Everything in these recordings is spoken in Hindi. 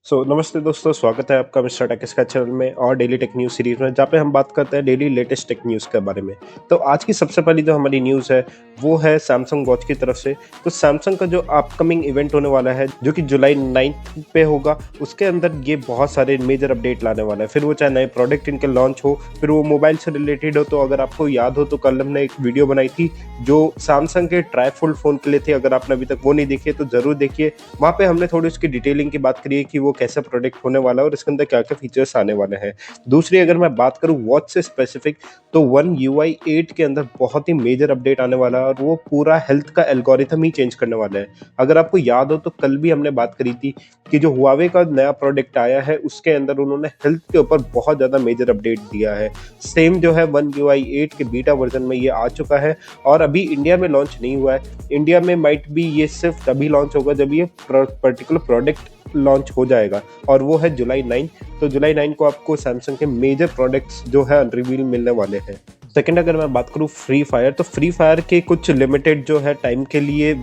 नमस्ते दोस्तों, स्वागत है आपका मिस्टर टेक इसका चैनल में और डेली टेक न्यूज़ सीरीज में, जहाँ पे हम बात करते हैं डेली लेटेस्ट टेक न्यूज़ के बारे में। तो आज की सबसे पहली जो हमारी न्यूज़ है वो है सैमसंग वॉच की तरफ से। तो सैमसंग का जो अपकमिंग इवेंट होने वाला है, जो कि जुलाई 9 पे होगा, उसके अंदर ये बहुत सारे मेजर अपडेट लाने वाला है। फिर वो चाहे नए प्रोडक्ट इनके लॉन्च हो, फिर वो मोबाइल से रिलेटेड हो। तो अगर आपको याद हो तो कल हमने एक वीडियो बनाई थी जो सैमसंग के ट्राईफोल्ड फ़ोन के लिए थी। अगर आपने अभी तक वो नहीं देखी है तो ज़रूर देखिए। वहाँ पे हमने थोड़ी उसकी डिटेलिंग की बात करी है कि वो कैसा प्रोडक्ट होने वाला है और इसके अंदर क्या-क्या फीचर्स आने वाले हैं। दूसरी अगर मैं बात करूँ वॉच से स्पेसिफिक, तो वन यूआई 8 के अंदर बहुत ही मेजर अपडेट आने वाला है और वो पूरा हेल्थ का एल्गोरिथम ही चेंज करने वाला है। अगर आपको याद हो तो कल भी हमने बात करी थी कि जो हुआवे का नया प्रोडक्ट आया है उसके अंदर उन्होंने हेल्थ के ऊपर बहुत ज़्यादा मेजर अपडेट दिया है। सेम जो है वन यूआई 8 के बीटा वर्जन में ये आ चुका है और अभी इंडिया में लॉन्च नहीं हुआ है। इंडिया में माइट बी ये सिर्फ तभी लॉन्च होगा जब ये पर्टिकुलर प्रोडक्ट लॉन्च हो जाएगा और वो है जुलाई 9। तो जुलाई 9 को आपको सैमसंग के मेजर प्रोडक्ट्स जो है अनरिवील मिलने वाले हैं। सेकंड अगर मैं बात करूँ फ्री फायर, तो फ्री फायर के कुछ लिमिटेड जो है टाइम के लिए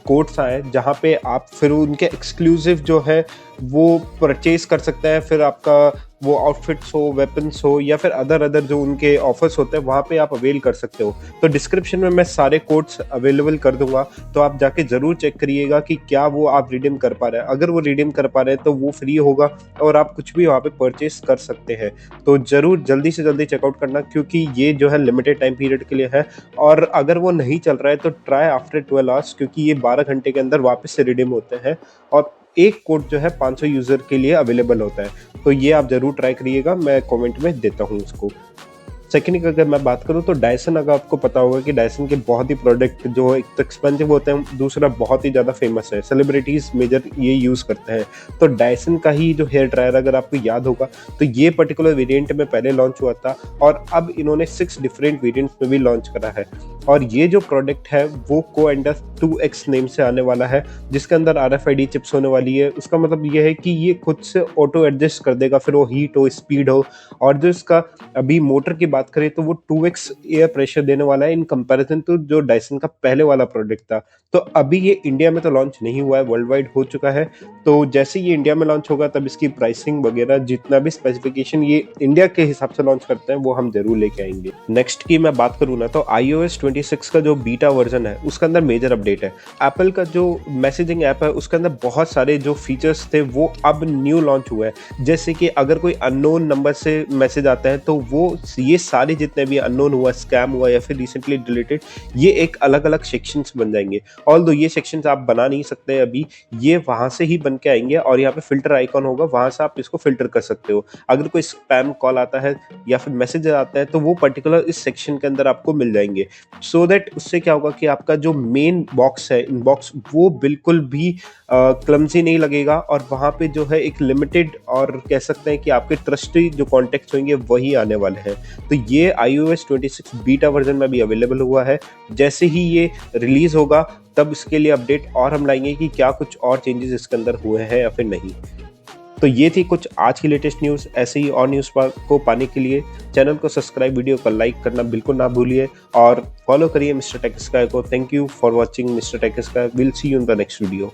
कोड्स आए जहाँ पे आप फिर उनके एक्सक्लूसिव जो है वो परचेज कर सकते हैं। फिर आपका वो आउटफिट्स हो, वेपन्स हो या फिर अदर जो उनके ऑफर्स होते हैं वहाँ पे आप अवेल कर सकते हो। तो डिस्क्रिप्शन में मैं सारे कोड्स अवेलेबल कर दूंगा, तो आप जाके ज़रूर चेक करिएगा कि क्या वो आप रिडीम कर पा रहे हैं। अगर वो रिडीम कर पा रहे हैं तो वो फ्री होगा और आप कुछ भी वहाँ पे परचेज कर सकते हैं। तो ज़रूर जल्दी से जल्दी चेकआउट करना, क्योंकि ये जो है लिमिटेड टाइम पीरियड के लिए है। और अगर वो नहीं चल रहा है तो ट्राई आफ्टर 12 आवर्स, क्योंकि ये 12 घंटे के अंदर वापस से रिडीम होते हैं और एक कोड जो है 500 यूज़र के लिए अवेलेबल होता है। तो ये आप ज़रूर ट्राई करिएगा, मैं कमेंट में देता हूँ उसको। सेकंड अगर मैं बात करूँ तो डायसन, अगर आपको पता होगा कि डायसन के बहुत ही प्रोडक्ट जो एक तो एक्सपेंसिव होते हैं, दूसरा बहुत ही ज़्यादा फेमस है, सेलिब्रिटीज़ मेजर ये यूज़ करते हैं। तो डायसन का ही जो हेयर ड्रायर अगर आपको याद होगा तो ये पर्टिकुलर वेरिएंट में पहले लॉन्च हुआ था और अब इन्होंने 6 डिफरेंट वेरिएंट्स में भी लॉन्च करा है। और ये जो प्रोडक्ट है वो कोएंडस 2X नेम से आने वाला है, जिसके अंदर RFID चिप्स होने वाली है। उसका मतलब ये है कि ये खुद से ऑटो एडजस्ट कर देगा, फिर वो हीट हो, स्पीड हो। और जो इसका अभी मोटर की बात करें तो वो 2x एयर प्रेशर देने वाला है इन कंपैरिजन टू जो डायसन का पहले वाला प्रोडक्ट था। तो अभी ये इंडिया में तो लॉन्च नहीं हुआ है, वर्ल्ड वाइड हो चुका है। तो जैसे ये इंडिया में लॉन्च होगा तब इसकी प्राइसिंग वगैरह जितना भी स्पेसिफिकेशन ये इंडिया के हिसाब से लॉन्च करते हैं वो हम जरूर लेके आएंगे। नेक्स्ट की मैं बात करूँ ना, तो iOS 26 का जो बीटा वर्जन है उसके अंदर मेजर अपडेट है। एप्पल का जो मैसेजिंग ऐप है उसके अंदर बहुत सारे जो फीचर्स थे वो अब न्यू लॉन्च हुए हैं। जैसे कि अगर कोई अननोन नंबर से मैसेज आता है तो वो ये सारे जितने भी अननोन हुआ, स्कैम हुआ या फिर रिसेंटली डिलीटेड, ये एक अलग अलग सेक्शंस बन जाएंगे। ऑल्दो ये सेक्शंस आप बना नहीं सकते अभी, ये वहां से ही बन के आएंगे और यहाँ पे फिल्टर आइकॉन होगा, वहां से आप इसको फिल्टर कर सकते हो। अगर कोई स्पैम कॉल आता है या फिर मैसेज आता है तो वो पर्टिकुलर इस सेक्शन के अंदर आपको मिल जाएंगे। सो दैट उससे क्या होगा कि आपका जो मेन बॉक्स है, इनबॉक्स, वो बिल्कुल भी क्लमजी नहीं लगेगा और वहाँ पे जो है एक लिमिटेड और कह सकते हैं कि आपके ट्रस्टी जो कॉन्टेक्ट होंगे वही आने वाले हैं। तो ये iOS 26 बीटा वर्जन में भी अवेलेबल हुआ है। जैसे ही ये रिलीज होगा तब इसके लिए अपडेट और हम लाएंगे कि क्या कुछ और चेंजेस इसके अंदर हुए हैं या फिर नहीं। तो ये थी कुछ आज की लेटेस्ट न्यूज़। ऐसे ही और न्यूज़ को पाने के लिए चैनल को सब्सक्राइब, वीडियो को लाइक करना बिल्कुल ना भूलिए और फॉलो करिए मिस्टर टेक स्काई को। Thank you for watching Mister Tech Sky. Will see you in the next video.